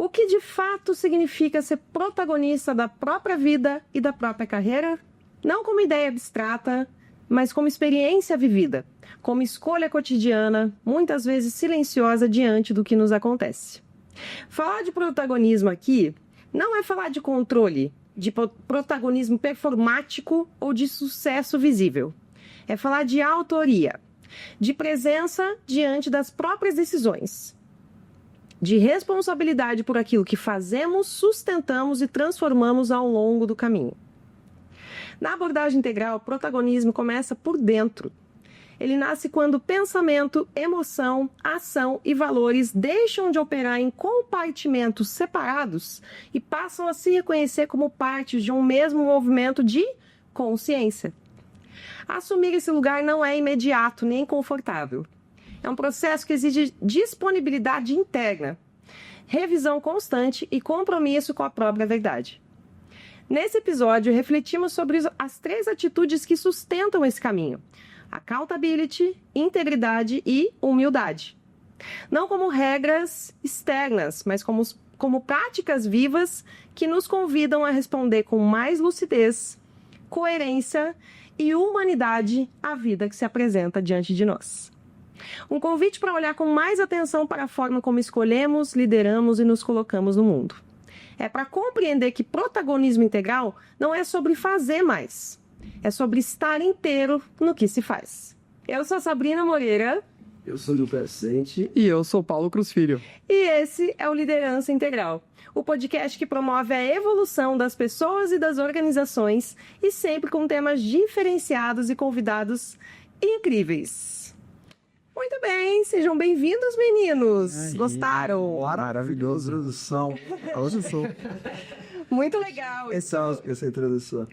O que de fato significa ser protagonista da própria vida e da própria carreira? Não como ideia abstrata, mas como experiência vivida, como escolha cotidiana, muitas vezes silenciosa diante do que nos acontece. Falar de protagonismo aqui não é falar de controle, de protagonismo performático ou de sucesso visível. É falar de autoria, de presença diante das próprias decisões, de responsabilidade por aquilo que fazemos, sustentamos e transformamos ao longo do caminho. Na abordagem integral, o protagonismo começa por dentro. Ele nasce quando pensamento, emoção, ação e valores deixam de operar em compartimentos separados e passam a se reconhecer como parte de um mesmo movimento de consciência. Assumir esse lugar não é imediato nem confortável. É um processo que exige disponibilidade interna, revisão constante e compromisso com a própria verdade. Nesse episódio, refletimos sobre as 3 atitudes que sustentam esse caminho: accountability, integridade e humildade. Não como regras externas, mas como práticas vivas que nos convidam a responder com mais lucidez, coerência e humanidade à vida que se apresenta diante de nós. Um convite para olhar com mais atenção para a forma como escolhemos, lideramos e nos colocamos no mundo. É para compreender que protagonismo integral não é sobre fazer mais, é sobre estar inteiro no que se faz. Eu sou Sabrina Moreira. Eu sou o Presente. E eu sou Paulo Cruz Filho. E esse é o Liderança Integral, o podcast que promove a evolução das pessoas e das organizações e sempre com temas diferenciados e convidados incríveis. Muito bem, sejam bem-vindos, meninos. Aí, gostaram? Maravilhoso. Introdução. Hoje sou. Muito legal. Essa introdução.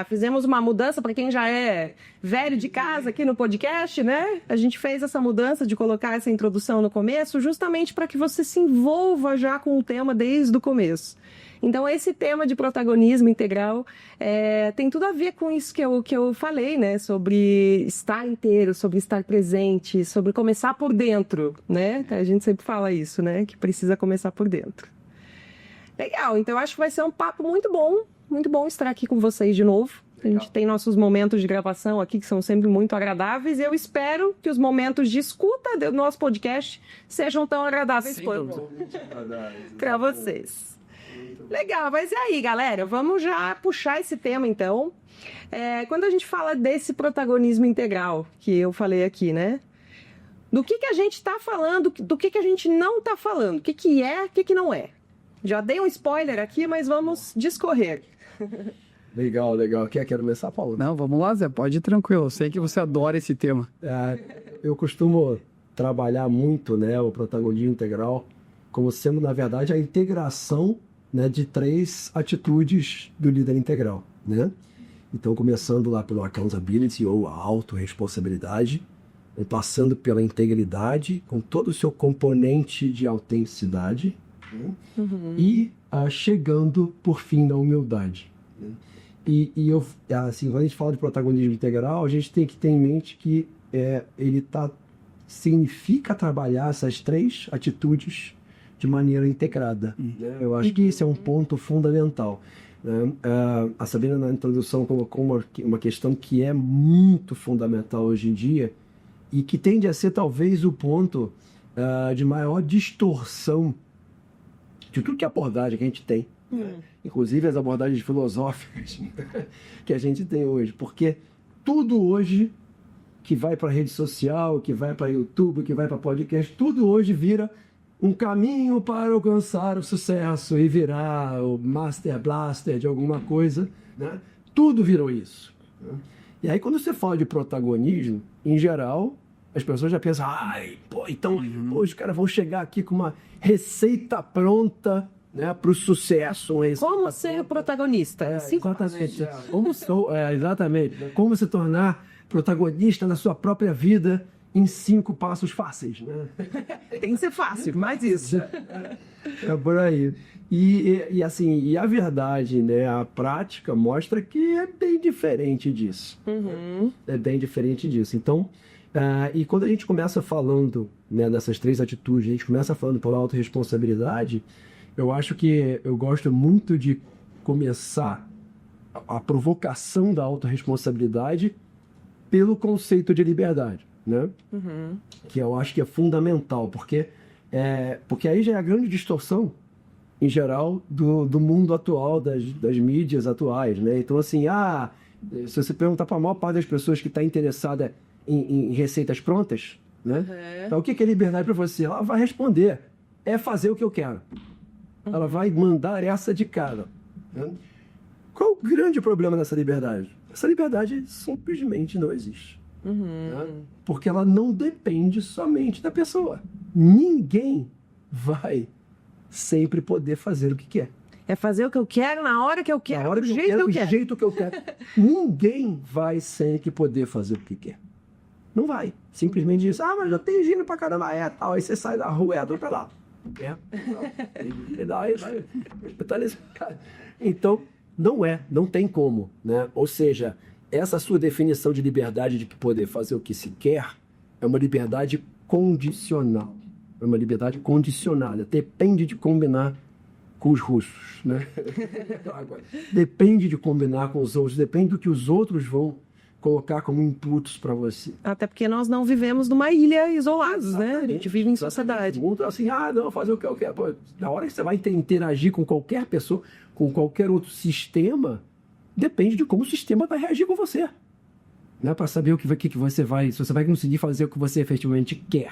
Fizemos uma mudança para quem já é velho de casa aqui no podcast, né? A gente fez essa mudança de colocar essa introdução no começo justamente para que você se envolva já com o tema desde o começo. Então, esse tema de protagonismo integral tem tudo a ver com isso que eu falei, né? Sobre estar inteiro, sobre estar presente, sobre começar por dentro, né? A gente sempre fala isso, né? Que precisa começar por dentro. Legal, então eu acho que vai ser um papo muito bom estar aqui com vocês de novo. A gente tem nossos momentos de gravação aqui que são sempre muito agradáveis e eu espero que os momentos de escuta do nosso podcast sejam tão agradáveis quanto para vocês. Legal, mas e aí, galera? Vamos já puxar esse tema, então. Quando a gente fala desse protagonismo integral que eu falei aqui, né? Do que a gente está falando, do que a gente não está falando, o que é, o que não é. Já dei um spoiler aqui, mas vamos discorrer. Legal. Quer começar, Paulo? Não, vamos lá, Zé, pode ir tranquilo. Eu sei que você adora esse tema. Eu costumo trabalhar muito, né, o protagonismo integral como sendo, na verdade, a integração, né, de 3 atitudes do líder integral, né? Então, começando lá pelo accountability ou a autorresponsabilidade, passando pela integridade, com todo o seu componente de autenticidade, né? E chegando, por fim, na humildade, né? Assim, quando a gente fala de protagonismo integral, a gente tem que ter em mente que significa trabalhar essas 3 atitudes de maneira integrada. Né? Eu acho que esse é um ponto fundamental. Né? A Sabrina, na introdução, colocou uma questão que é muito fundamental hoje em dia e que tende a ser, talvez, o ponto de maior distorção de tudo que é abordagem que a gente tem. Inclusive as abordagens filosóficas que a gente tem hoje. Porque tudo hoje que vai para a rede social, que vai para YouTube, que vai para podcast, tudo hoje vira um caminho para alcançar o sucesso e virar o Master Blaster de alguma coisa, né? Tudo virou isso, né? E aí quando você fala de protagonismo, em geral, as pessoas já pensam, então hoje os caras vão chegar aqui com uma receita pronta, né, para o sucesso. Como ser o protagonista? Exatamente. Exatamente. Como se tornar protagonista na sua própria vida em 5 passos fáceis, né? Tem que ser fácil, mais isso. É por aí. E a verdade, né, a prática mostra que é bem diferente disso. É bem diferente disso. Então, E quando a gente começa falando, né, dessas 3 atitudes, a gente começa falando pela autorresponsabilidade, eu acho que eu gosto muito de começar a provocação da autorresponsabilidade pelo conceito de liberdade, né? Que eu acho que é fundamental, porque aí já é a grande distorção, em geral, do mundo atual, das mídias atuais, né? Então, assim, se você perguntar para a maior parte das pessoas que está interessada em receitas prontas, né? Então, o que é liberdade para você? Ela vai responder, é fazer o que eu quero. Ela vai mandar essa de cara. Né? Qual o grande problema dessa liberdade? Essa liberdade simplesmente não existe. Né? Porque ela não depende somente da pessoa. Ninguém vai sempre poder fazer o que quer. É fazer o que eu quero, na hora que eu quero, Na hora do que eu jeito quero, que eu do quero. jeito que eu quero. Ninguém vai sempre poder fazer o que quer. Não vai. Simplesmente diz, mas eu tenho dinheiro pra caramba. Tal. Aí você sai da rua, do outro lado. Então, não tem como, né? Ou seja, essa sua definição de liberdade de poder fazer o que se quer é uma liberdade condicional. É uma liberdade condicionada. Depende de combinar com os russos, né? Depende de combinar com os outros, depende do que os outros vão colocar como inputs para você. Até porque nós não vivemos numa ilha isolados, né? A gente vive em sociedade. Assim, não, fazer o que eu quero. Pô, na hora que você vai interagir com qualquer pessoa, com qualquer outro sistema, depende de como o sistema vai reagir com você. Né? Para saber o que você vai... Se você vai conseguir fazer o que você efetivamente quer.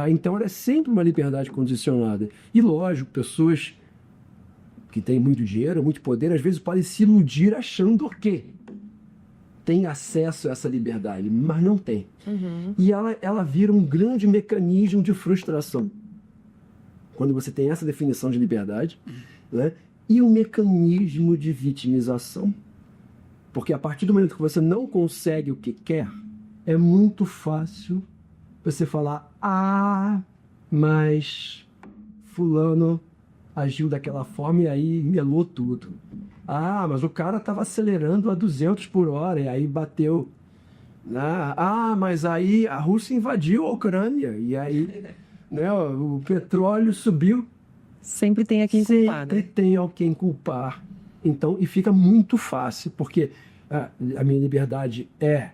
Então, ela é sempre uma liberdade condicionada. E, lógico, pessoas que têm muito dinheiro, muito poder, às vezes podem se iludir achando que tem acesso a essa liberdade, mas não tem. E ela vira um grande mecanismo de frustração. Quando você tem essa definição de liberdade, né? E um mecanismo de vitimização. Porque a partir do momento que você não consegue o que quer, é muito fácil você falar, mas fulano agiu daquela forma e aí melou tudo. Mas o cara estava acelerando a 200 por hora e aí bateu. Mas aí a Rússia invadiu a Ucrânia e aí, né, o petróleo subiu. Sempre tem a quem culpar, Sempre né? tem alguém culpar. Então, e fica muito fácil, porque a minha liberdade é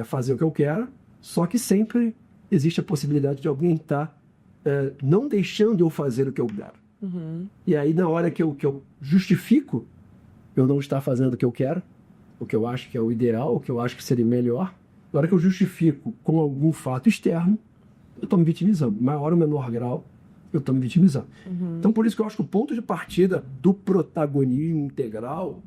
fazer o que eu quero, só que sempre existe a possibilidade de alguém estar não deixando eu fazer o que eu quero. E aí, na hora que eu justifico eu não estar fazendo o que eu quero, o que eu acho que é o ideal, o que eu acho que seria melhor, na hora que eu justifico com algum fato externo, eu estou me vitimizando. Maior ou menor grau, eu estou me vitimizando. Então, por isso que eu acho que o ponto de partida do protagonismo integral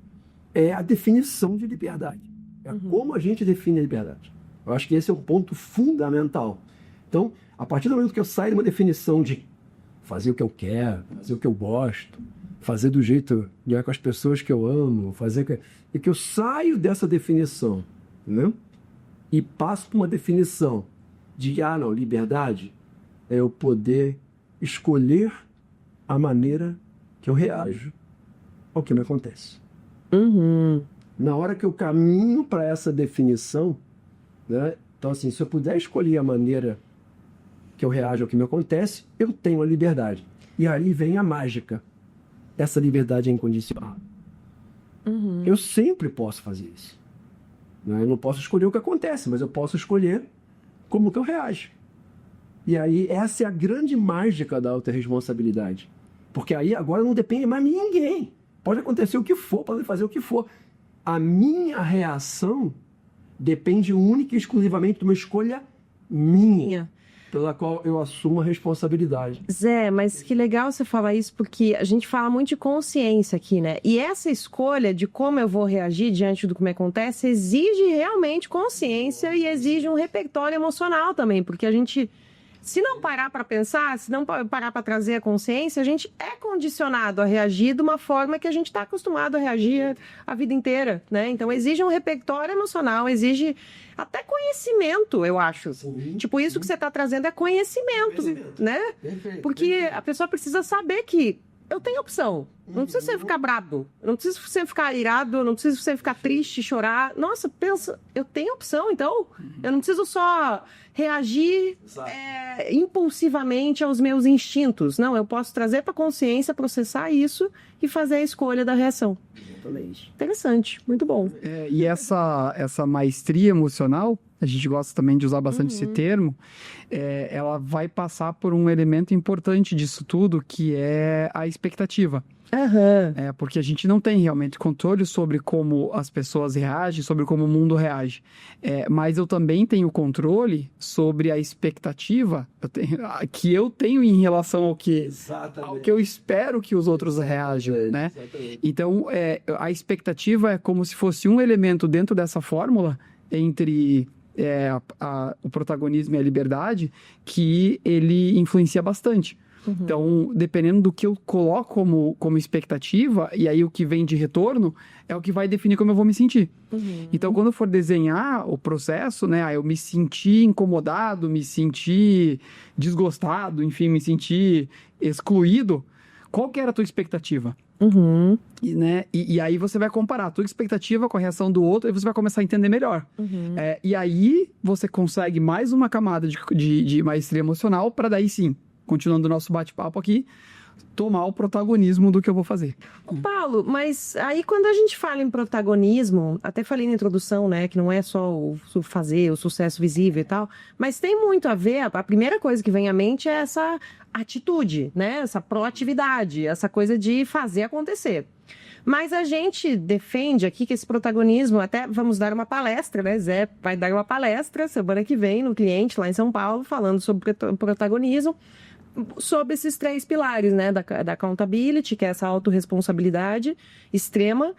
é a definição de liberdade. É como a gente define a liberdade. Eu acho que esse é um ponto fundamental. Então, a partir do momento que eu saio de uma definição de fazer o que eu quero, fazer o que eu gosto, fazer do jeito, né, com as pessoas que eu amo, e que eu saio dessa definição, né, e passo para uma definição de, não, liberdade é eu poder escolher a maneira que eu reajo ao que me acontece. Na hora que eu caminho para essa definição, né, então assim, se eu puder escolher a maneira que eu reajo ao que me acontece, eu tenho a liberdade. E aí vem a mágica. Essa liberdade é incondicional. Eu sempre posso fazer isso. Né? Eu não posso escolher o que acontece, mas eu posso escolher como que eu reajo. E aí essa é a grande mágica da autorresponsabilidade. Porque aí agora não depende mais de ninguém. Pode acontecer o que for, pode fazer o que for. A minha reação depende única e exclusivamente de uma escolha minha. Pela qual eu assumo a responsabilidade. Zé, mas que legal você falar isso, porque a gente fala muito de consciência aqui, né? E essa escolha de como eu vou reagir diante do que me acontece exige realmente consciência e exige um repertório emocional também, porque a gente, se não parar para pensar, se não parar para trazer a consciência, a gente é condicionado a reagir de uma forma que a gente está acostumado a reagir a vida inteira, né? Então exige um repertório emocional, exige até conhecimento, eu acho. Tipo, isso que você está trazendo é conhecimento, né? Perfeito, porque a pessoa precisa saber que eu tenho opção. Não precisa você ficar brabo, não precisa você ficar irado, não precisa você ficar triste, chorar. Nossa, pensa, eu tenho opção, então eu não preciso só reagir impulsivamente aos meus instintos. Não, eu posso trazer para a consciência, processar isso e fazer a escolha da reação. Exatamente. Interessante, muito bom. E essa maestria emocional, a gente gosta também de usar bastante esse termo, ela vai passar por um elemento importante disso tudo, que é a expectativa. Porque a gente não tem realmente controle sobre como as pessoas reagem, sobre como o mundo reage. Mas eu também tenho controle sobre a expectativa que eu tenho em relação ao que eu espero que os outros reajam, né? Então, a expectativa é como se fosse um elemento dentro dessa fórmula entre o protagonismo e a liberdade, que ele influencia bastante. Então, dependendo do que eu coloco como expectativa, e aí o que vem de retorno, é o que vai definir como eu vou me sentir. Então, quando eu for desenhar o processo, né, eu me sentir incomodado, me sentir desgostado, enfim, me sentir excluído, qual que era a tua expectativa? E aí você vai comparar a tua expectativa com a reação do outro e você vai começar a entender melhor. E aí você consegue mais uma camada de maestria emocional para daí sim, continuando o nosso bate-papo aqui, tomar o protagonismo do que eu vou fazer. Paulo, mas aí quando a gente fala em protagonismo, até falei na introdução, né, que não é só o fazer, o sucesso visível e tal, mas tem muito a ver, a primeira coisa que vem à mente é essa atitude, né, essa proatividade, essa coisa de fazer acontecer. Mas a gente defende aqui que esse protagonismo, até vamos dar uma palestra, né, Zé vai dar uma palestra semana que vem no Cliente, lá em São Paulo, falando sobre protagonismo, sobre esses 3 pilares, né, da accountability, que é essa autorresponsabilidade extrema,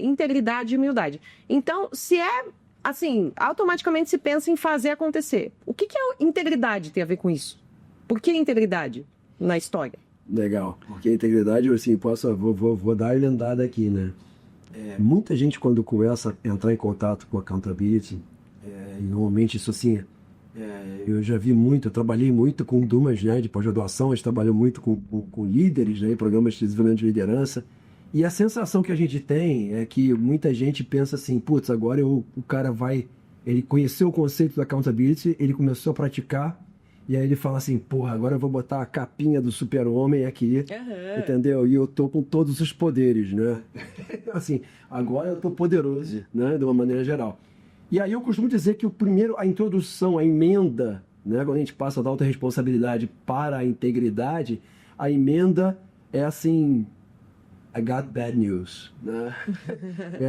integridade e humildade. Então, se assim, automaticamente se pensa em fazer acontecer. O que a integridade tem a ver com isso? Por que integridade na história? Legal, porque a integridade, assim, vou dar a emendada aqui, né? Muita gente, quando começa a entrar em contato com accountability, e normalmente isso assim, eu já vi muito, eu trabalhei muito com Dumas, né, de pós-graduação, a gente trabalhou muito com líderes, né, em programas de desenvolvimento de liderança, e a sensação que a gente tem é que muita gente pensa assim, putz, agora o cara ele conheceu o conceito do accountability, ele começou a praticar, e aí ele fala assim, porra, agora eu vou botar a capinha do super-homem aqui, entendeu? E eu tô com todos os poderes, né? Assim, agora eu tô poderoso, né, de uma maneira geral. E aí eu costumo dizer que a introdução, a emenda, né, quando a gente passa da autorresponsabilidade para a integridade, a emenda é assim, I got bad news, né?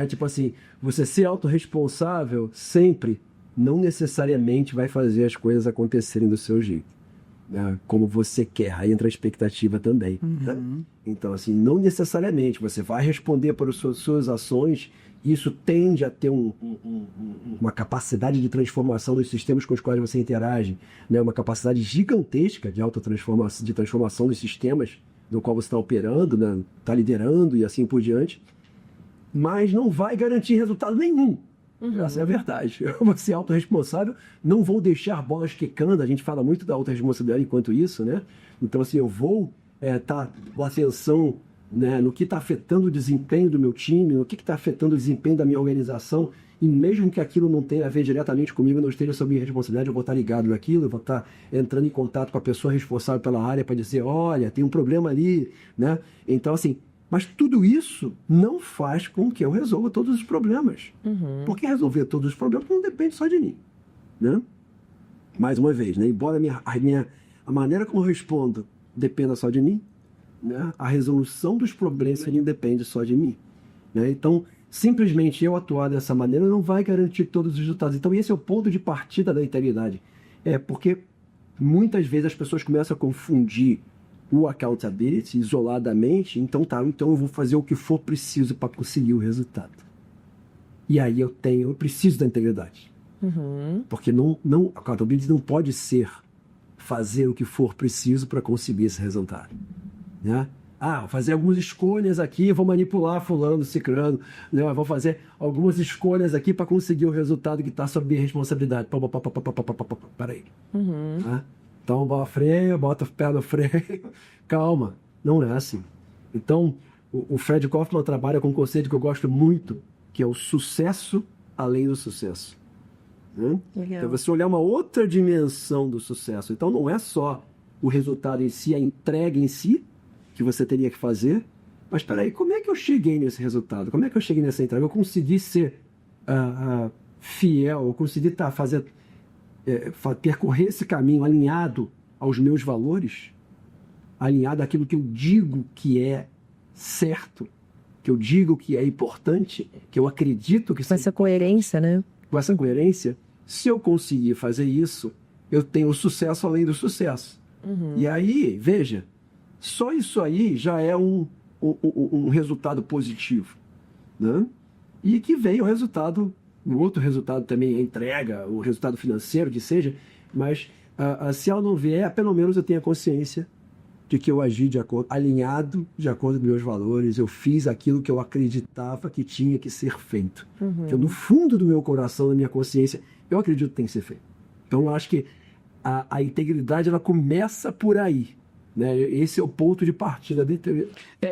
Tipo assim, você ser autorresponsável sempre não necessariamente vai fazer as coisas acontecerem do seu jeito, né, como você quer. Aí entra a expectativa também. Né? Então, assim, não necessariamente você vai responder por suas ações. Isso tende a ter uma capacidade de transformação dos sistemas com os quais você interage, né? Uma capacidade gigantesca de autotransformação, de transformação dos sistemas no qual você está operando, né? Está liderando e assim por diante, mas não vai garantir resultado nenhum. Essa é a verdade. Eu vou ser autorresponsável, não vou deixar bolas quicando. A gente fala muito da autorresponsabilidade enquanto isso, né? Então, assim, eu vou estar com atenção, né, no que está afetando o desempenho do meu time, no que está afetando o desempenho da minha organização, e mesmo que aquilo não tenha a ver diretamente comigo, não esteja sob minha responsabilidade, eu vou estar ligado naquilo, eu vou estar entrando em contato com a pessoa responsável pela área para dizer, olha, tem um problema ali, né? Então, assim, mas tudo isso não faz com que eu resolva todos os problemas. Porque resolver todos os problemas não depende só de mim, né? Mais uma vez, né? Embora a maneira como eu respondo dependa só de mim, né? A resolução dos problemas não depende só de mim, né? Então, simplesmente eu atuar dessa maneira não vai garantir todos os resultados. Então, esse é o ponto de partida da integridade. Porque muitas vezes as pessoas começam a confundir o accountability isoladamente. Então eu vou fazer o que for preciso para conseguir o resultado. E aí eu preciso da integridade. Porque accountability não pode ser fazer o que for preciso para conseguir esse resultado, né? Vou fazer algumas escolhas aqui, vou manipular fulano, ciclano, né? Vou fazer algumas escolhas aqui para conseguir o resultado que está sob minha responsabilidade. Peraí. Então, bota freio, bota o pé no freio. Calma, não é assim. Então, o Fred Kaufman trabalha com um conceito que eu gosto muito, que é o sucesso além do sucesso. Né? Então, você olhar uma outra dimensão do sucesso. Então, não é só o resultado em si, a entrega em si, que você teria que fazer, mas peraí, como é que eu cheguei nesse resultado? Como é que eu cheguei nessa entrega? Eu consegui ser fiel, eu consegui percorrer esse caminho alinhado aos meus valores, alinhado àquilo que eu digo que é certo, que eu digo que é importante, que eu acredito que Com essa coerência, né? Com essa coerência, se eu conseguir fazer isso, eu tenho o sucesso além do sucesso. E aí, veja, só isso aí já é um resultado positivo, né? E que vem o outro resultado também, a entrega, o resultado financeiro, que seja, mas se ela não vier, pelo menos eu tenho a consciência de que eu agi alinhado de acordo com meus valores, eu fiz aquilo que eu acreditava que tinha que ser feito. Que no fundo do meu coração, da minha consciência, eu acredito que tem que ser feito. Então eu acho que a integridade ela começa por aí. Né? Esse é o ponto de partida.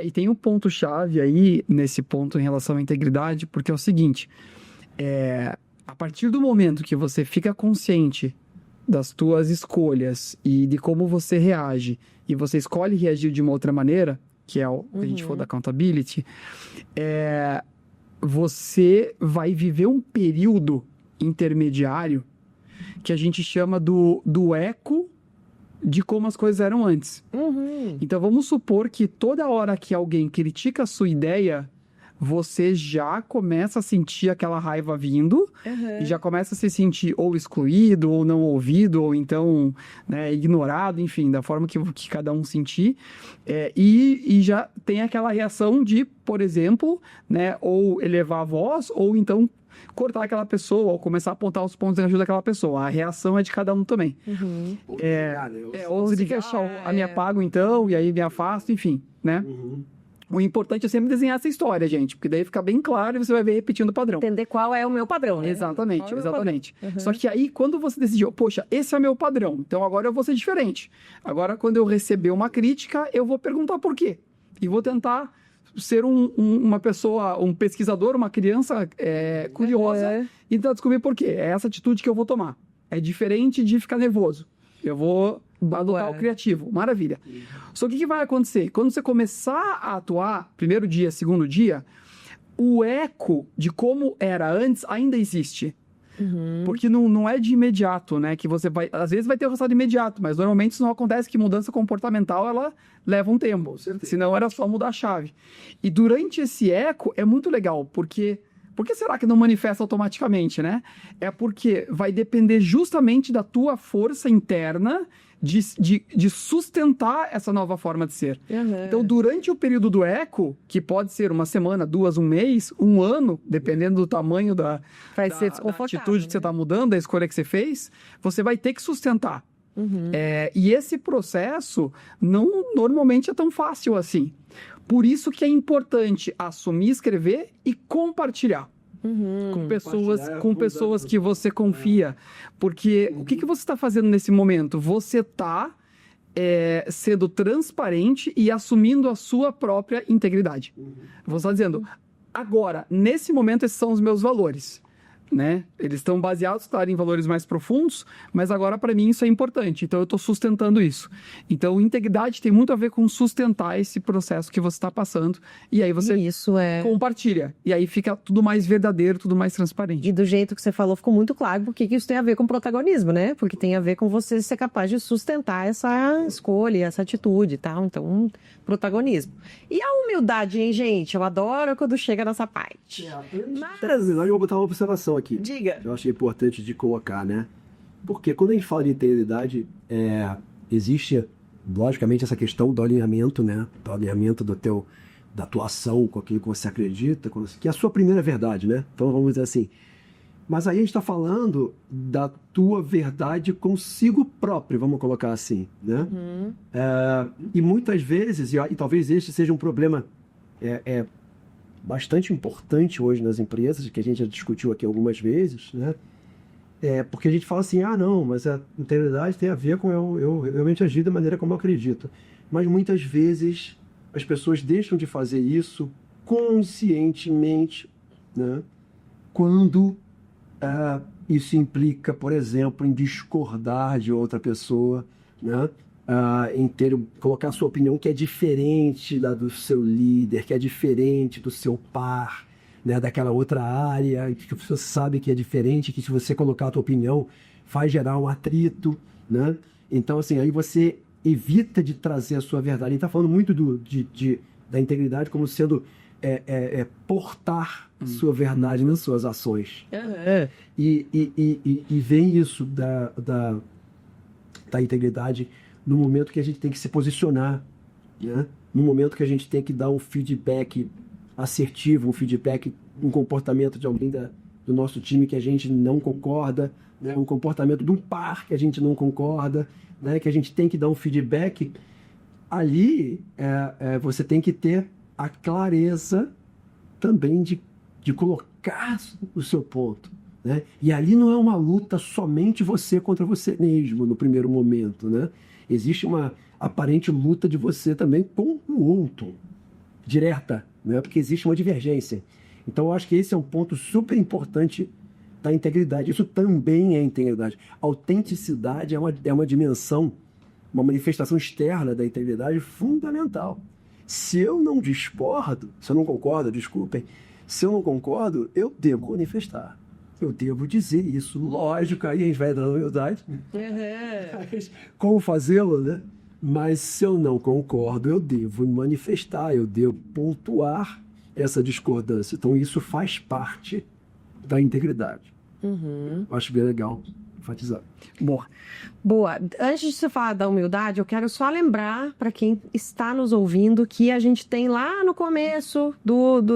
E tem um ponto-chave aí, nesse ponto em relação à integridade, porque é o seguinte, a partir do momento que você fica consciente das tuas escolhas e de como você reage, e você escolhe reagir de uma outra maneira, que é o que a gente falou da accountability, você vai viver um período intermediário que a gente chama do eco de como as coisas eram antes. Então, vamos supor que toda hora que alguém critica a sua ideia, você já começa a sentir aquela raiva vindo e já começa a se sentir ou excluído, ou não ouvido, ou então, né, ignorado, enfim, da forma que cada um sentir. E já tem aquela reação de, por exemplo, né, ou elevar a voz, ou então cortar aquela pessoa, ou começar a apontar os pontos negativos daquela pessoa. A reação é de cada um também. Ou se queixar, me apago então, e aí me afasto, enfim, né? O importante é sempre desenhar essa história, gente, porque daí fica bem claro e você vai ver repetindo o padrão. Entender qual é o meu padrão, né? Exatamente. Só que aí, quando você decidiu, poxa, esse é o meu padrão, então agora eu vou ser diferente. Agora, quando eu receber uma crítica, eu vou perguntar por quê. E vou tentar ser uma pessoa, um pesquisador, uma criança curiosa e tentar descobrir por quê. É essa atitude que eu vou tomar. É diferente de ficar nervoso. Eu vou adotar o criativo. Maravilha. Só que o que vai acontecer? Quando você começar a atuar, primeiro dia, segundo dia, o eco de como era antes ainda existe. Porque não é de imediato, né? Que você vai... Às vezes vai ter o resultado imediato, mas normalmente isso não acontece, que mudança comportamental, ela leva um tempo. Senão era só mudar a chave. E durante esse eco é muito legal, porque... Por que será que não manifesta automaticamente, né? É porque vai depender justamente da tua força interna de sustentar essa nova forma de ser. Então, durante o período do eco, que pode ser uma semana, 2, um mês, 1 ano, dependendo do tamanho da atitude que você está mudando, da escolha que você fez, você vai ter que sustentar. E esse processo não normalmente é tão fácil assim. Por isso que é importante assumir, escrever e compartilhar. Com pessoas que você confia. Porque o que você está fazendo nesse momento? Você está sendo transparente e assumindo a sua própria integridade. Você está dizendo, agora, nesse momento, esses são os meus valores. Né? Eles estão baseados, claro, em valores mais profundos, mas agora para mim isso é importante, então eu estou sustentando isso. Então integridade tem muito a ver com sustentar esse processo que você está passando, e aí você compartilha, e aí fica tudo mais verdadeiro, tudo mais transparente. E do jeito que você falou ficou muito claro porque isso tem a ver com protagonismo, né? Porque tem a ver com você ser capaz de sustentar essa escolha, essa atitude e tal, então protagonismo. E a humildade, hein, gente? Eu adoro quando chega nessa parte. Na verdade, eu vou botar uma observação aqui. Diga. Eu achei importante de colocar, né? Porque quando a gente fala de integridade, existe, logicamente, essa questão do alinhamento, né? Do alinhamento da tua ação com aquilo que você acredita, que é a sua primeira verdade, né? Então, vamos dizer assim. Mas aí a gente está falando da tua verdade consigo próprio, vamos colocar assim, né? E muitas vezes, e talvez este seja um problema bastante importante hoje nas empresas, que a gente já discutiu aqui algumas vezes, né? Porque a gente fala assim, não, mas a integridade tem a ver com eu realmente agir da maneira como eu acredito. Mas muitas vezes as pessoas deixam de fazer isso conscientemente, né? Quando isso implica, por exemplo, em discordar de outra pessoa, né? Colocar a sua opinião que é diferente da do seu líder, que é diferente do seu par, né? Daquela outra área, que você sabe que é diferente, que se você colocar a tua opinião faz gerar um atrito, né? Então, assim, aí você evita de trazer a sua verdade. A gente está falando muito da integridade como sendo portar sua verdade nas suas ações. E vem isso da integridade no momento que a gente tem que se posicionar, né? No momento que a gente tem que dar um feedback assertivo, um feedback, um comportamento de alguém do nosso time que a gente não concorda, né? Um comportamento de um par que a gente não concorda, né? Que a gente tem que dar um feedback. Ali você tem que ter a clareza também de colocar o seu ponto, né? E ali não é uma luta somente você contra você mesmo no primeiro momento, né? Existe uma aparente luta de você também com o outro, direta, né? Porque existe uma divergência. Então eu acho que esse é um ponto super importante da integridade. Isso também é integridade. A autenticidade é uma dimensão, uma manifestação externa da integridade fundamental. Se eu não discordo, se eu não concordo, desculpem, se eu não concordo, eu devo manifestar. Eu devo dizer isso. Lógico, aí a gente vai entrar na humildade. Como fazê-lo, né? Mas se eu não concordo, eu devo manifestar, eu devo pontuar essa discordância. Então isso faz parte da integridade. Acho bem legal enfatizar. Boa. Antes de você falar da humildade, eu quero só lembrar para quem está nos ouvindo que a gente tem lá no começo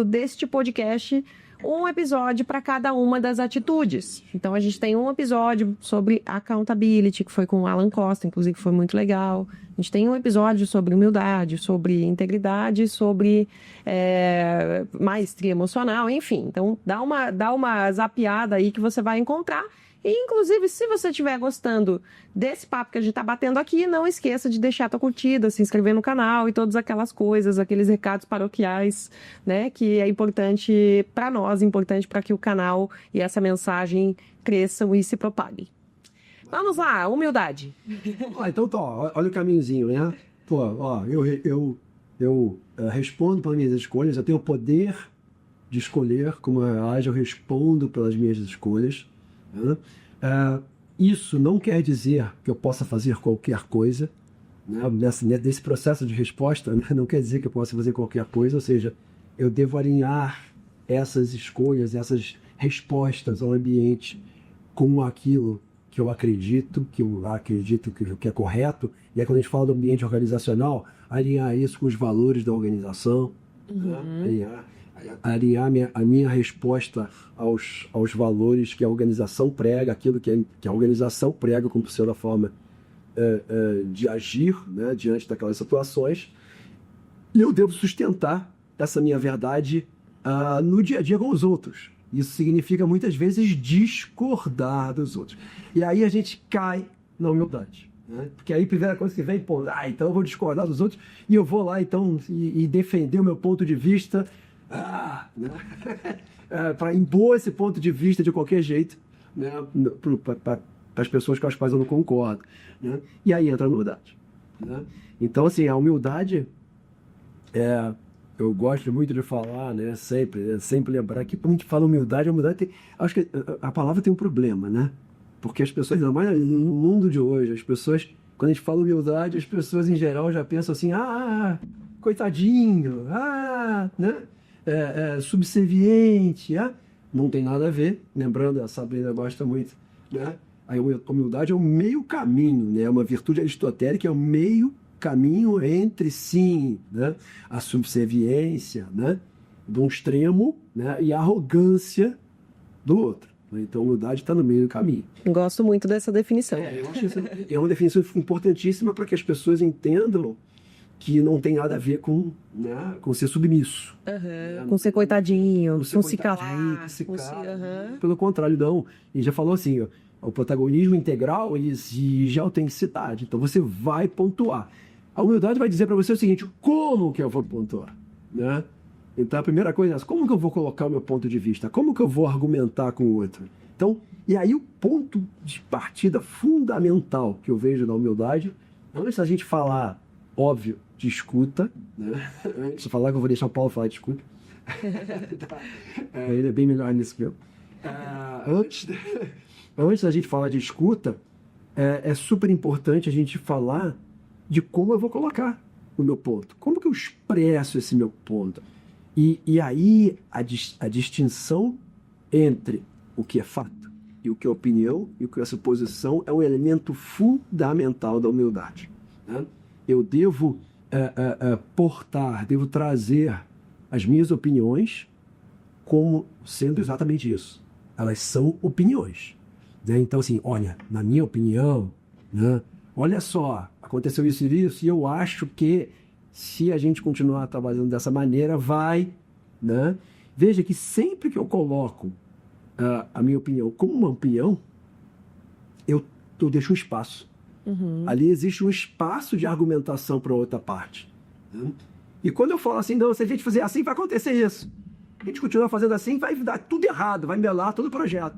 deste podcast um episódio para cada uma das atitudes. Então, a gente tem um episódio sobre accountability, que foi com o Alan Costa, inclusive foi muito legal. A gente tem um episódio sobre humildade, sobre integridade, sobre maestria emocional, enfim. Então, dá uma zapeada aí que você vai encontrar. E, inclusive, se você estiver gostando desse papo que a gente está batendo aqui, não esqueça de deixar a tua curtida, se inscrever no canal e todas aquelas coisas, aqueles recados paroquiais, né? Que é importante para nós, importante para que o canal e essa mensagem cresçam e se propaguem. Vamos lá, humildade. Então, olha o caminhozinho, né? Eu respondo pelas minhas escolhas, eu tenho o poder de escolher como eu ajo, eu respondo pelas minhas escolhas. Isso não quer dizer que eu possa fazer qualquer coisa, né? Nesse processo de resposta, né? Não quer dizer que eu possa fazer qualquer coisa, ou seja, eu devo alinhar essas escolhas, essas respostas ao ambiente com aquilo que eu acredito que é correto. E aí, quando a gente fala do ambiente organizacional, alinhar isso com os valores da organização, né? Alinhar a minha resposta aos valores que a organização prega, aquilo que a organização prega como sendo a forma de agir, né, diante daquelas situações. E eu devo sustentar essa minha verdade no dia a dia com os outros. Isso significa, muitas vezes, discordar dos outros. E aí a gente cai na humildade, né? Porque aí a primeira coisa que vem, então eu vou discordar dos outros e eu vou lá então e defender o meu ponto de vista, né? Para impor esse ponto de vista de qualquer jeito, né? Para as pessoas com as quais eu não concordo, né? E aí entra a humildade, né? Então, assim, a humildade eu gosto muito de falar, né? Sempre lembrar que quando a gente fala humildade, a humildade tem, acho que a palavra tem um problema, né? Porque as pessoas, ainda mais no mundo de hoje, as pessoas, quando a gente fala humildade, as pessoas em geral já pensam assim, coitadinho, né? Subserviente, não tem nada a ver. Lembrando, a Sabrina gosta muito, né? A humildade é o meio caminho, né? É uma virtude aristotélica, é o meio caminho entre, sim, né, a subserviência, né, de um extremo, né, e a arrogância do outro. Então, a humildade está no meio do caminho. Gosto muito dessa definição. Eu acho que isso é uma definição importantíssima para que as pessoas entendam que não tem nada a ver com, né, com ser submisso. Com ser coitadinho, com se calar. Pelo contrário, não. E já falou assim, o protagonismo integral exige autenticidade. Então, você vai pontuar. A humildade vai dizer para você o seguinte: como que eu vou pontuar? Né? Então, a primeira coisa é essa: como que eu vou colocar o meu ponto de vista? Como que eu vou argumentar com o outro? Então, e aí o ponto de partida fundamental que eu vejo na humildade, antes da gente falar, óbvio, de escuta, né? Antes de falar, que eu vou deixar o Paulo falar de escuta. Ele é bem melhor nisso que eu. Antes da gente falar de escuta, é super importante a gente falar de como eu vou colocar o meu ponto. Como que eu expresso esse meu ponto? E aí a distinção entre o que é fato e o que é opinião e o que é suposição é um elemento fundamental da humildade. Né? Eu devo devo trazer as minhas opiniões como sendo exatamente isso. Elas são opiniões. Né? Então, assim, olha, na minha opinião, né, olha só, aconteceu isso e isso, e eu acho que se a gente continuar trabalhando dessa maneira, vai, né? Veja que sempre que eu coloco a minha opinião como uma opinião, eu deixo um espaço. Uhum. Ali existe um espaço de argumentação para outra parte. Né? E quando eu falo assim, não, se a gente fizer assim, vai acontecer isso. A gente continuar fazendo assim, vai dar tudo errado, vai melar todo o projeto.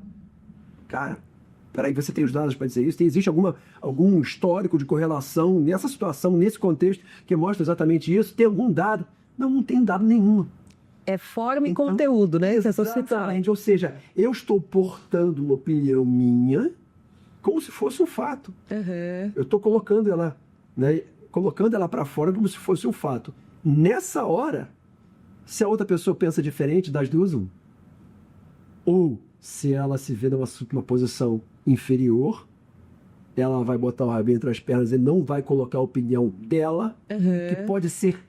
Cara, peraí, você tem os dados para dizer isso? Existe algum histórico de correlação nessa situação, nesse contexto, que mostra exatamente isso? Tem algum dado? Não tem dado nenhum. É forma e Então, conteúdo, né? Exatamente. Ou seja, eu estou portando uma opinião minha como se fosse um fato. Uhum. Eu estou colocando ela, né, para fora como se fosse um fato. Nessa hora, se a outra pessoa pensa diferente, das duas, ou se ela se vê numa posição inferior, ela vai botar o rabinho entre as pernas e não vai colocar a opinião dela, que pode ser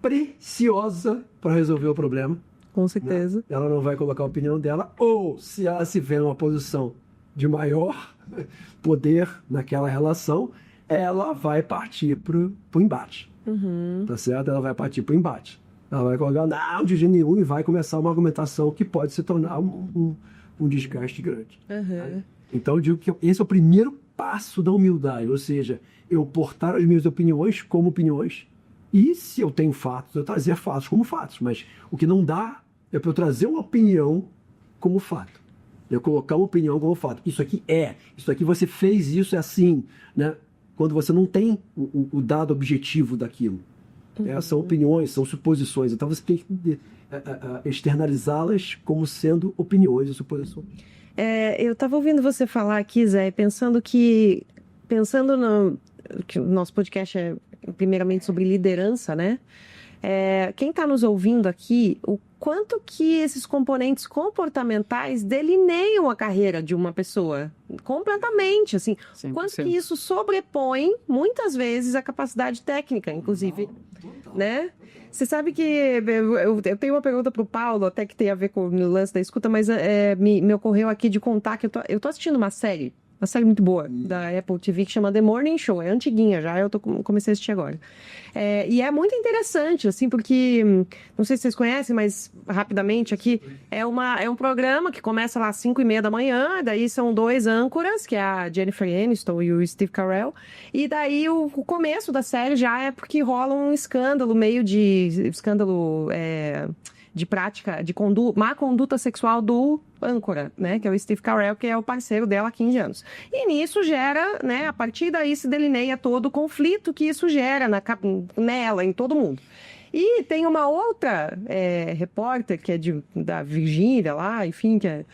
preciosa para resolver o problema. Com certeza. Né? Ela não vai colocar a opinião dela, ou se ela se vê numa posição de maior poder naquela relação, ela vai partir pro embate. Uhum. Tá certo? Ela vai partir pro embate. Ela vai colocar, não, de jeito nenhum, e vai começar uma argumentação que pode se tornar um desgaste grande. Uhum. Então, eu digo que esse é o primeiro passo da humildade, ou seja, eu portar as minhas opiniões como opiniões, e se eu tenho fatos, eu trazer fatos como fatos, mas o que não dá é para eu trazer uma opinião como fato. Eu colocar uma opinião como fato. Isso aqui você fez isso, é assim, né? Quando você não tem o dado objetivo daquilo. São opiniões, são suposições. Então você tem que externalizá-las como sendo opiniões e suposições. Eu estava ouvindo você falar aqui, Zé, pensando que o nosso podcast é primeiramente sobre liderança, né? Quem está nos ouvindo aqui, o quanto que esses componentes comportamentais delineiam a carreira de uma pessoa completamente, assim, 100%. Quanto que isso sobrepõe muitas vezes a capacidade técnica, inclusive, né? Você sabe que eu tenho uma pergunta para o Paulo, até que tem a ver com o lance da escuta, mas me ocorreu aqui de contar que eu tô assistindo uma série muito boa da Apple TV que chama The Morning Show, é antiguinha já, comecei a assistir agora. E é muito interessante, assim, porque, não sei se vocês conhecem, mas rapidamente aqui, é um programa que começa lá às 5:30 da manhã, daí são 2 âncoras, que é a Jennifer Aniston e o Steve Carell, e daí o começo da série já é porque rola um escândalo, de prática, de má conduta sexual do âncora, né, que é o Steve Carell, que é o parceiro dela há 15 anos. E nisso gera, né, a partir daí se delineia todo o conflito que isso gera nela, em todo mundo. E tem uma outra repórter, que é da Virgínia lá, enfim, que é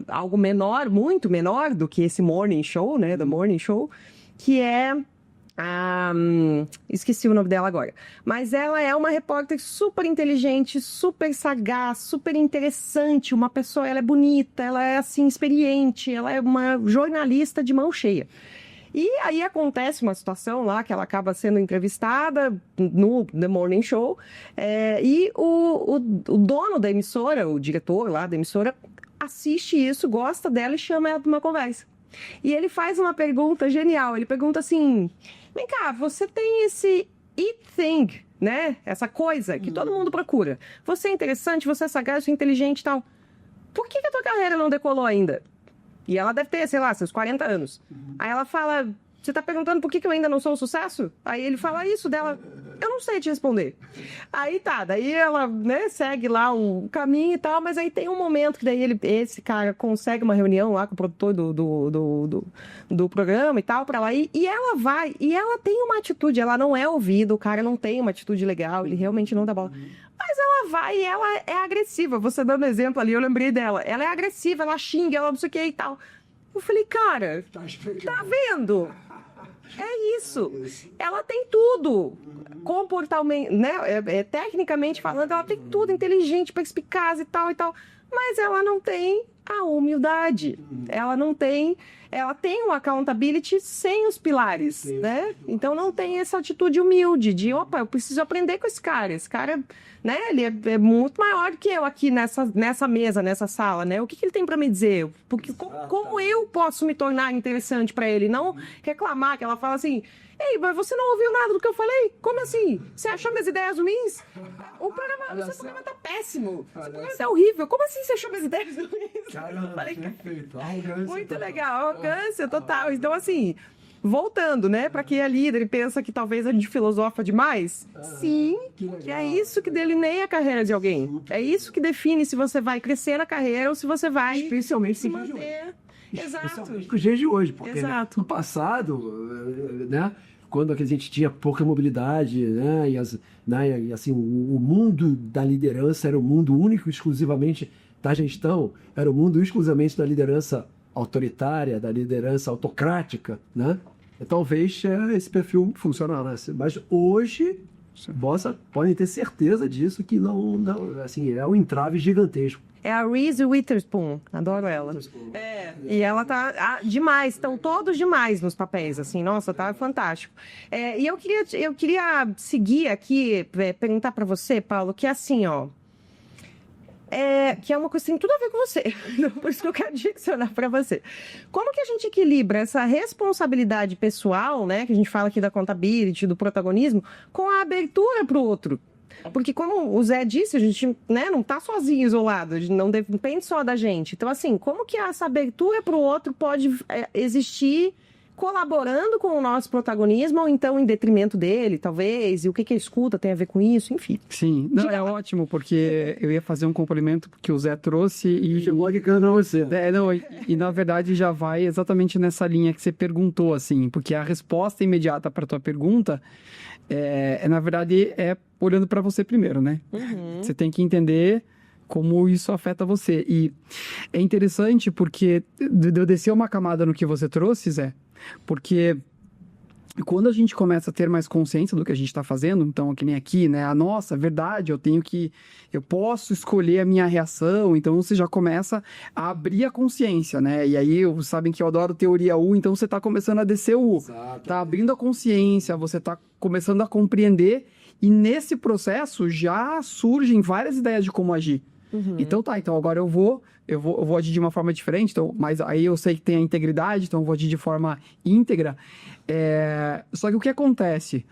algo menor, muito menor do que esse Morning Show, né, The Morning Show, que é... esqueci o nome dela agora, mas ela é uma repórter super inteligente, super sagaz, super interessante, uma pessoa, ela é bonita, ela é assim experiente, ela é uma jornalista de mão cheia. E aí acontece uma situação lá que ela acaba sendo entrevistada no The Morning Show, e o dono da emissora, o diretor lá da emissora, assiste isso, gosta dela e chama ela para uma conversa. E ele faz uma pergunta genial, ele pergunta assim: vem cá, você tem esse it thing, né? Essa coisa que todo mundo procura. Você é interessante, você é sagaz, você é inteligente e tal. Por que a tua carreira não decolou ainda? E ela deve ter, sei lá, seus 40 anos. Aí ela fala: Você tá perguntando por que eu ainda não sou um sucesso? Aí ele fala isso dela, eu não sei te responder. Aí tá, daí ela, né, segue lá um caminho e tal, mas aí tem um momento que daí esse cara consegue uma reunião lá com o produtor do programa e tal, pra lá, e ela vai, e ela tem uma atitude, ela não é ouvida, o cara não tem uma atitude legal, ele realmente não dá bola. Mas ela vai e ela é agressiva, você dando exemplo ali, eu lembrei dela, ela é agressiva, ela xinga, ela não sei o que e tal. Eu falei, cara, tá vendo? É isso. Ela tem tudo. Comportalmente, né? Tecnicamente falando, ela tem tudo, inteligente, perspicaz e tal e tal. Mas ela não tem a humildade. Ela não tem. Ela tem um accountability sem os pilares, né? Então não tem essa atitude humilde de, opa, eu preciso aprender com esse cara. Esse cara, né? Ele é muito maior do que eu aqui nessa mesa, nessa sala, né? O que ele tem para me dizer? Porque como eu posso me tornar interessante para ele? Não reclamar, que ela fala assim, ei, mas você não ouviu nada do que eu falei? Como assim? Você achou minhas ideias ruins? O programa tá péssimo. O programa tá horrível. Como assim você achou minhas ideias ruins? Caramba, perfeito. Muito legal, arrogância total. Então, assim, voltando, né, para quem é líder e pensa que talvez a gente filosofa demais, sim, que é isso que delineia a carreira de alguém. É isso que define se você vai crescer na carreira ou se você vai Especialmente se manter. Exato. Especialmente com os dias de hoje, porque Exato. no passado, né, quando a gente tinha pouca mobilidade, né, e assim, o mundo da liderança era um mundo único exclusivamente da gestão, era um mundo exclusivamente da liderança autoritária, da liderança autocrática, né? Talvez esse perfil funcionasse. Mas hoje, podem ter certeza disso, que não, assim, é um entrave gigantesco. É a Reese Witherspoon, adoro ela. E ela tá demais, estão todos demais nos papéis, assim, nossa, tá fantástico. E eu queria seguir aqui, perguntar para você, Paulo, que é assim, ó, que é uma coisa que tem tudo a ver com você, por isso que eu quero direcionar para você. Como que a gente equilibra essa responsabilidade pessoal, né, que a gente fala aqui da accountability, do protagonismo, com a abertura para o outro? Porque como o Zé disse, a gente, né, não está sozinho, isolado, não depende só da gente. Então, assim, como que essa abertura para o outro pode existir colaborando com o nosso protagonismo ou então em detrimento dele, talvez, e o que ele escuta tem a ver com isso, enfim. Sim, não, é ótimo, porque eu ia fazer um complemento que o Zé trouxe e... Chegou aqui cantando você. E na verdade já vai exatamente nessa linha que você perguntou, assim, porque a resposta imediata para a tua pergunta na verdade, olhando para você primeiro, né? Uhum. Você tem que entender como isso afeta você. E é interessante porque eu descer uma camada no que você trouxe, Zé, porque quando a gente começa a ter mais consciência do que a gente está fazendo, então, que nem aqui, né? Nossa, verdade, eu posso escolher a minha reação, então você já começa a abrir a consciência, né? E aí, sabem que eu adoro teoria U, então você está começando a descer o U. Exato. Tá abrindo a consciência, você está começando a compreender, e nesse processo já surgem várias ideias de como agir. Uhum. Então então agora eu vou agir de uma forma diferente, então, mas aí eu sei que tem a integridade, então eu vou agir de forma íntegra. Só que o que acontece?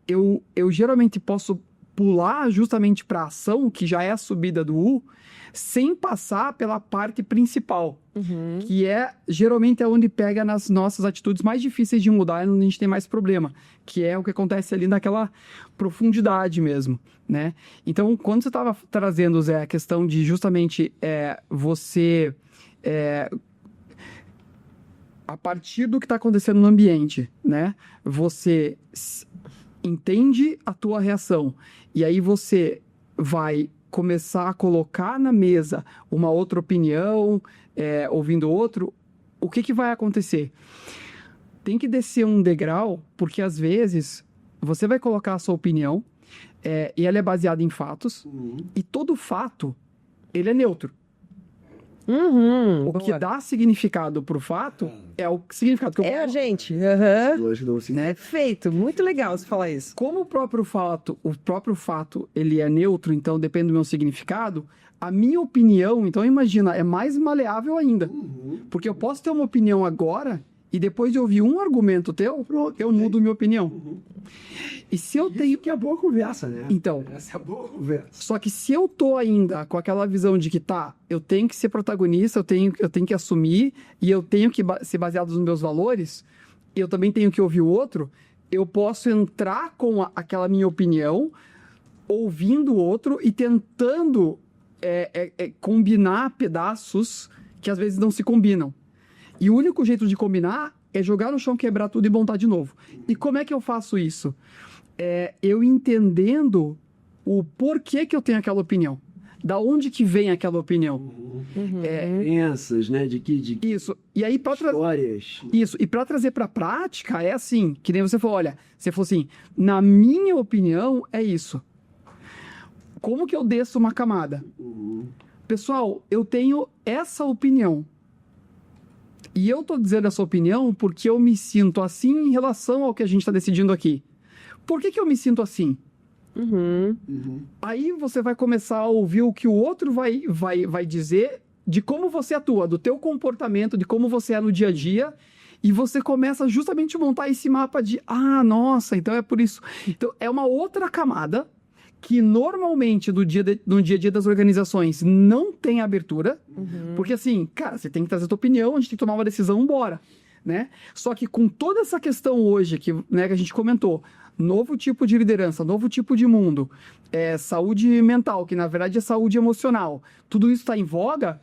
Eu geralmente posso pular justamente para a ação, que já é a subida do U, sem passar pela parte principal, que geralmente é onde pega nas nossas atitudes mais difíceis de mudar, onde a gente tem mais problema, que é o que acontece ali naquela profundidade mesmo, né? Então, quando você estava trazendo, Zé, a questão de justamente você... a partir do que está acontecendo no ambiente, né? Você entende a tua reação e aí você vai começar a colocar na mesa uma outra opinião, ouvindo outro, o que vai acontecer? Tem que descer um degrau, porque às vezes você vai colocar a sua opinião e ela é baseada em fatos, e todo fato, ele é neutro. O que dá significado pro fato é o significado que eu a gente. Né? Perfeito, muito legal você falar isso. Como o próprio fato, ele é neutro, então depende do meu significado, a minha opinião, então imagina, é mais maleável ainda. Porque eu posso ter uma opinião agora e depois de ouvir um argumento teu, eu mudo minha opinião. E se eu tenho... que é boa conversa, né? Então, Essa é a boa conversa. só que se eu tô ainda com aquela visão de que eu tenho que ser protagonista, eu tenho que assumir e eu tenho que ser baseado nos meus valores, eu também tenho que ouvir o outro, eu posso entrar com aquela minha opinião, ouvindo o outro e tentando combinar pedaços que às vezes não se combinam. E o único jeito de combinar é jogar no chão, quebrar tudo e montar de novo. E como é que eu faço isso? Eu entendendo o porquê que eu tenho aquela opinião. Da onde que vem aquela opinião? Crenças, né? Isso. E aí, histórias. Isso. E para trazer para a prática, é assim, que nem você falou, olha, você falou assim, na minha opinião, é isso. Como que eu desço uma camada? Pessoal, eu tenho essa opinião. E eu tô dizendo essa opinião porque eu me sinto assim em relação ao que a gente está decidindo aqui. Por que eu me sinto assim? Aí você vai começar a ouvir o que o outro vai dizer de como você atua, do teu comportamento, de como você é no dia a dia, e você começa justamente a montar esse mapa de, nossa, então é por isso. Então é uma outra camada que normalmente no dia a dia das organizações não tem abertura, porque assim, cara, você tem que trazer a tua opinião, a gente tem que tomar uma decisão, bora, né? Só que com toda essa questão hoje que a gente comentou, novo tipo de liderança, novo tipo de mundo, saúde mental, que na verdade é saúde emocional, tudo isso está em voga,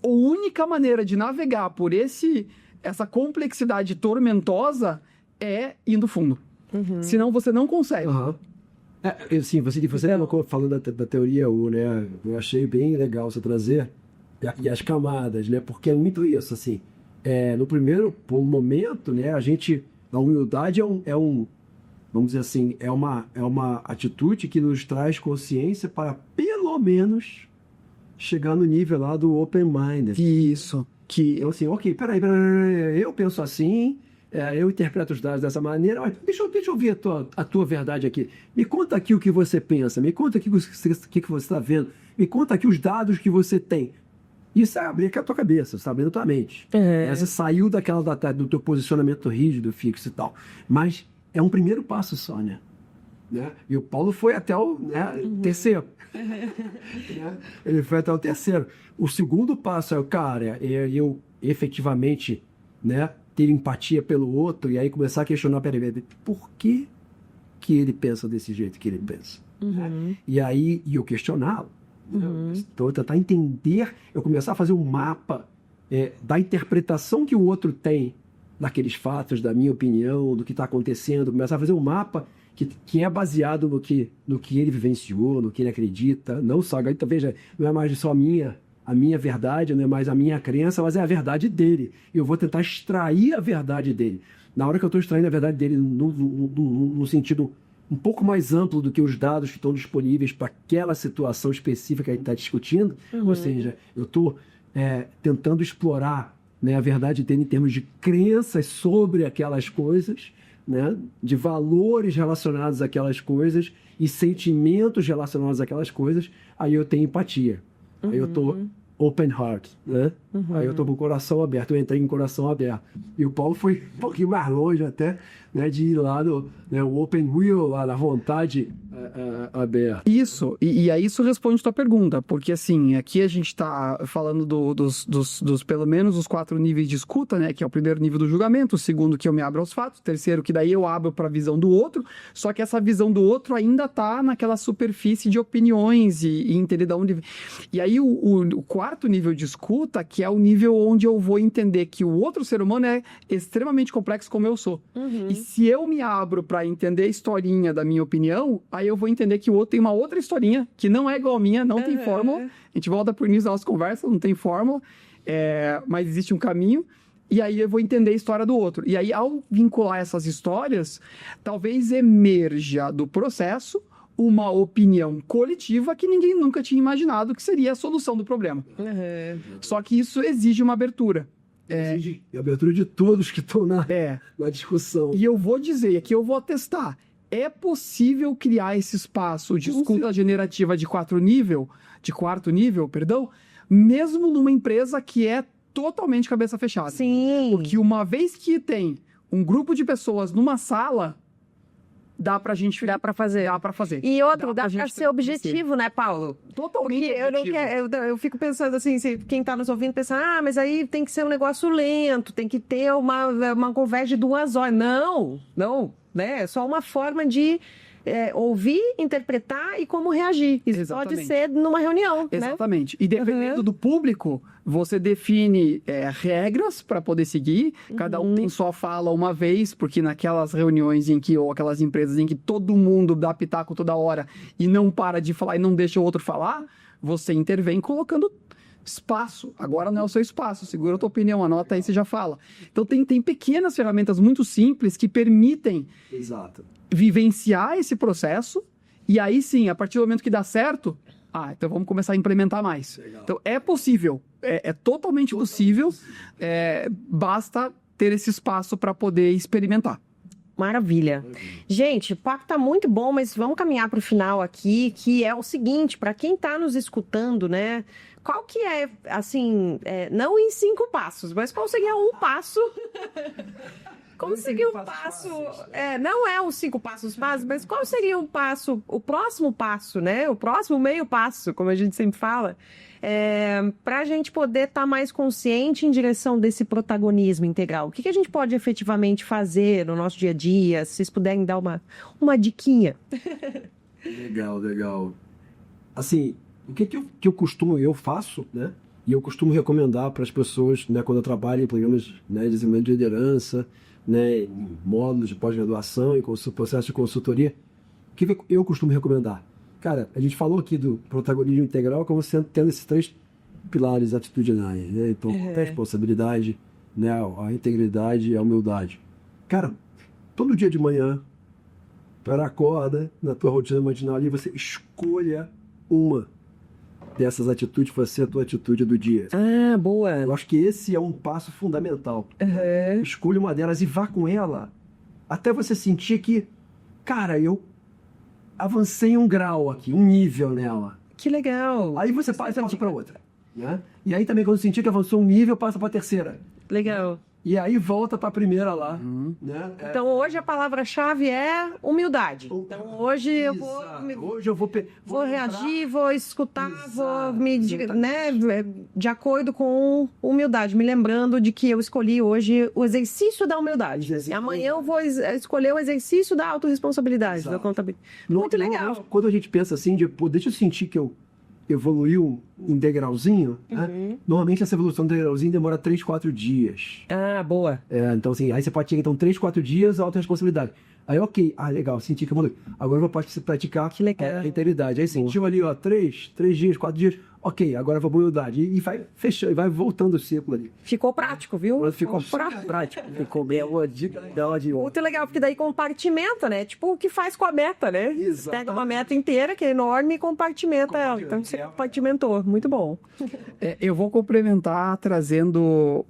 a única maneira de navegar por essa complexidade tormentosa é indo fundo. Senão você não consegue. Sim, você falando da teoria U, né? Eu achei bem legal você trazer e as camadas, né? Porque é muito isso, assim. No primeiro momento, né? A humildade vamos dizer assim, é uma atitude que nos traz consciência para, pelo menos, chegar no nível lá do open mind. Isso. Então, assim, ok, peraí, eu penso assim, eu interpreto os dados dessa maneira, mas deixa eu ouvir a tua verdade aqui. Me conta aqui o que você pensa, me conta aqui o que você está vendo, me conta aqui os dados que você tem. Isso é abrir a tua cabeça, está abrindo a tua mente. Você saiu do teu posicionamento rígido, fixo e tal. Mas é um primeiro passo só, né? E o Paulo foi até o terceiro. Ele foi até o terceiro. O segundo passo eu efetivamente, né, ter empatia pelo outro e aí começar a questionar, peraí, por que ele pensa desse jeito que ele pensa? E aí eu questioná-lo. Então, eu tentar entender, eu começar a fazer um mapa da interpretação que o outro tem daqueles fatos, da minha opinião, do que está acontecendo, começar a fazer um mapa que é baseado no que ele vivenciou, no que ele acredita, não só, então veja, não é mais só a minha verdade, não é mais a minha crença, mas é a verdade dele, e eu vou tentar extrair a verdade dele. Na hora que eu estou extraindo a verdade dele no sentido um pouco mais amplo do que os dados que estão disponíveis para aquela situação específica que a gente está discutindo, ou seja, eu estou tentando explorar, né, a verdade dele em termos de crenças sobre aquelas coisas, né, de valores relacionados àquelas coisas e sentimentos relacionados àquelas coisas, aí eu tenho empatia. Aí eu estou open heart, né? Aí eu estou com o coração aberto, eu entrei em coração aberto. E o Paulo foi um pouquinho mais longe até, né, de ir lá no open will, lá na vontade aberta. Isso, e aí isso responde a tua pergunta, porque assim, aqui a gente está falando dos pelo menos os 4 níveis de escuta, né, que é o primeiro nível do julgamento, o segundo que eu me abro aos fatos, o terceiro que daí eu abro para a visão do outro, só que essa visão do outro ainda está naquela superfície de opiniões e entender de onde... E aí o quarto nível de escuta, que é o nível onde eu vou entender que o outro ser humano é extremamente complexo como eu sou. E se eu me abro para entender a historinha da minha opinião, aí eu vou entender que o outro tem uma outra historinha que não é igual a minha, não tem fórmula. A gente volta por início da nossa conversa, não tem fórmula, mas existe um caminho. E aí eu vou entender a história do outro. E aí, ao vincular essas histórias, talvez emerja do processo uma opinião coletiva que ninguém nunca tinha imaginado que seria a solução do problema. Só que isso exige uma abertura. Exige a abertura de todos que estão na discussão. E eu vou dizer, e aqui eu vou atestar, é possível criar esse espaço de escuta generativa de quarto nível, mesmo numa empresa que é totalmente cabeça fechada. Sim. Porque uma vez que tem um grupo de pessoas numa sala, dá pra gente... Dá pra fazer. Dá pra fazer. E outro, dá pra pra gente ser objetivo, né, Paulo? Totalmente Porque eu não objetivo. eu fico pensando assim, se quem tá nos ouvindo pensa, mas aí tem que ser um negócio lento, tem que ter uma conversa de 2 horas. Não, né? É só uma forma de ouvir, interpretar e como reagir. Isso Exatamente. pode ser numa reunião, né? Exatamente. E dependendo do público, você define regras para poder seguir. Cada um tem sua fala uma vez, porque naquelas reuniões ou aquelas empresas em que todo mundo dá pitaco toda hora e não para de falar e não deixa o outro falar, você intervém colocando espaço. Agora não é o seu espaço, segura a tua opinião, anota aí, você já fala. Então tem pequenas ferramentas muito simples que permitem Exato. vivenciar esse processo, e aí sim, a partir do momento que dá certo, então vamos começar a implementar mais. Legal. Então é possível, é totalmente possível, basta ter esse espaço para poder experimentar. Maravilha. Gente, o papo tá muito bom, mas vamos caminhar para o final aqui, que é o seguinte, para quem está nos escutando, né? Qual que é, assim, não em 5 passos, mas qual seria um passo... Como seria um passo... não é os 5 passos básicos, mas qual seria um passo, o próximo passo, né? O próximo meio passo, como a gente sempre fala, para a gente poder estar mais consciente em direção desse protagonismo integral. O que a gente pode efetivamente fazer no nosso dia a dia? Se vocês puderem dar uma diquinha. Legal. Assim, o que eu faço, né? E eu costumo recomendar para as pessoas, né, quando eu trabalho em programas, né, de desenvolvimento de liderança, né, em módulos de pós-graduação e processo de consultoria, o que eu costumo recomendar? Cara, a gente falou aqui do protagonismo integral como tendo esses 3 pilares atitudinais, né? Então, a responsabilidade, né, a integridade e a humildade. Cara, todo dia de manhã, para acorda na tua rotina matinal ali, você escolha uma dessas atitudes para ser a tua atitude do dia. Boa. Eu acho que esse é um passo fundamental. Escolha uma delas e vá com ela até você sentir que, cara, eu avancei um grau aqui, um nível nela. Que legal. Aí você passa para outra, né? E aí também quando sentir que avançou um nível, passa para a terceira. Legal. E aí volta para a primeira lá, né? Então hoje a palavra-chave é humildade. Então hoje eu vou reagir, vou escutar, vou me, né, de acordo com humildade, me lembrando de que eu escolhi hoje o exercício da humildade. E amanhã eu vou escolher o exercício da autorresponsabilidade, da contabilidade. Muito legal. Quando a gente pensa assim, deixa eu sentir que eu evoluiu um degrauzinho, né? Normalmente essa evolução do degrauzinho demora 3, 4 dias. Boa. Então assim, aí você pode chegar, 3, 4 dias, autorresponsabilidade. Aí, ok, legal, senti que eu evoluí. Agora eu vou praticar a integridade. Aí sentiu ali, 3 dias, 4 dias, ok, agora eu vou humildade. E vai fechando, e vai voltando o círculo ali. Ficou prático, viu? Ficou prático. Ficou bem uma dica dela de muito legal, porque daí compartimenta, né? Tipo o que faz com a meta, né? Exatamente. Pega uma meta inteira, que é enorme, e compartimenta ela. Então você compartimentou. Muito bom. Eu vou complementar trazendo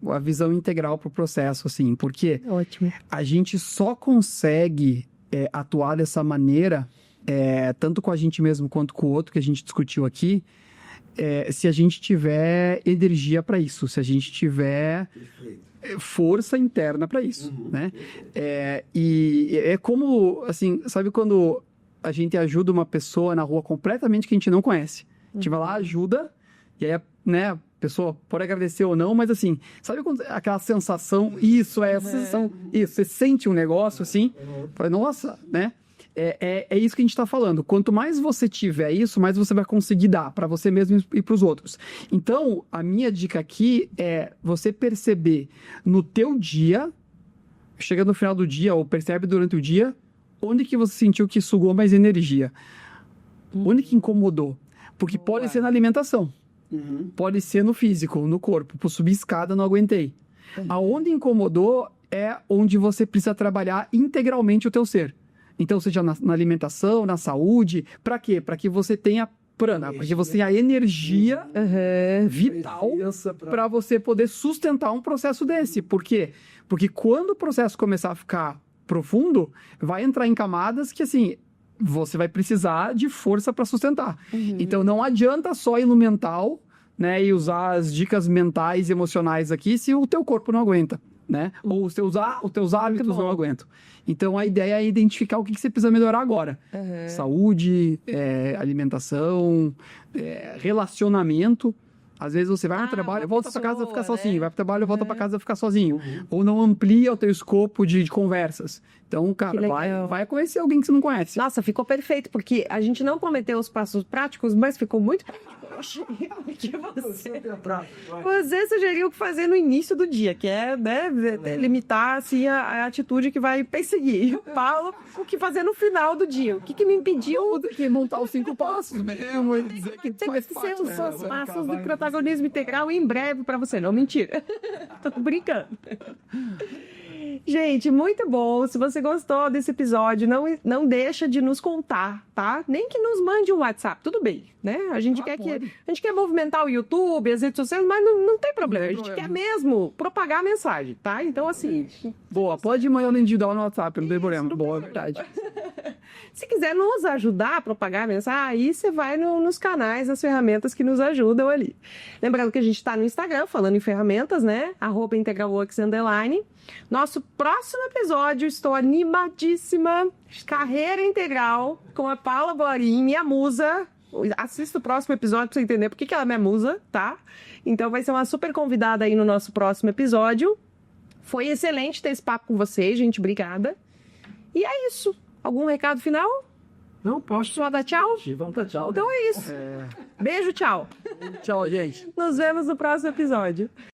a visão integral para o processo, assim, porque Ótimo. A gente só consegue atuar dessa maneira, tanto com a gente mesmo quanto com o outro, que a gente discutiu aqui, se a gente tiver energia para isso, se a gente tiver força interna para isso, né? E é como, assim, sabe quando a gente ajuda uma pessoa na rua completamente que a gente não conhece? A gente vai lá, ajuda, e aí, né, a pessoa pode agradecer ou não, mas assim, sabe quando, aquela sensação, você sente um negócio assim, fala, nossa, né? É isso que a gente está falando. Quanto mais você tiver isso, mais você vai conseguir dar para você mesmo e para os outros. Então, a minha dica aqui é você perceber no teu dia, chega no final do dia, ou percebe durante o dia, onde que você sentiu que sugou mais energia. Onde que incomodou. Porque pode ser na alimentação. Pode ser no físico, no corpo. Por subir escada, não aguentei. Aonde incomodou é onde você precisa trabalhar integralmente o teu ser. Então, seja na alimentação, na saúde. Para quê? Para que você tenha prana, para que você tenha energia vital para você poder sustentar um processo desse. Por quê? Porque quando o processo começar a ficar profundo, vai entrar em camadas que, assim, você vai precisar de força para sustentar. Então, não adianta só ir no mental, né, e usar as dicas mentais e emocionais aqui se o teu corpo não aguenta. né? Ou os teus hábitos bom. não aguentam. Então, a ideia é identificar o que você precisa melhorar agora. Saúde, alimentação, relacionamento. Às vezes você vai no trabalho, volta para casa e fica sozinho. Vai para o trabalho, volta para casa e fica sozinho. Ou não amplia o teu escopo de conversas. Então, cara, vai conhecer alguém que você não conhece. Nossa, ficou perfeito, porque a gente não prometeu os passos práticos, mas ficou muito prático. Porque você sugeriu o que fazer no início do dia, que é, né, limitar assim, a atitude que vai perseguir. Eu falo o que fazer no final do dia. O que me impediu Que montar os 5 passos mesmo e dizer que tem faz que ser parte, os né? seus passos de protagonismo integral em breve para você. Não, mentira. Tô brincando. Gente, muito bom. Se você gostou desse episódio, não deixa de nos contar, tá? Nem que nos mande um WhatsApp, tudo bem, né? A gente quer movimentar o YouTube, as redes sociais, mas não tem problema. A gente quer mesmo propagar a mensagem, tá? Então, assim... Boa, pode mandar no individual no WhatsApp, não tem problema. Boa, é verdade. Se quiser nos ajudar a propagar a mensagem, aí você vai nos canais, nas ferramentas que nos ajudam ali. Lembrando que a gente está no Instagram, falando em ferramentas, né? @integralworks_. Nosso próximo episódio, estou animadíssima. Carreira integral com a Paula Boarim, minha musa. Assista o próximo episódio para você entender por que ela é minha musa, tá? Então vai ser uma super convidada aí no nosso próximo episódio. Foi excelente ter esse papo com vocês, gente. Obrigada. E é isso. Algum recado final? Não, posso. Só dar tchau? Vamos dar tchau. Então é isso. Beijo, tchau. Tchau, gente. Nos vemos no próximo episódio.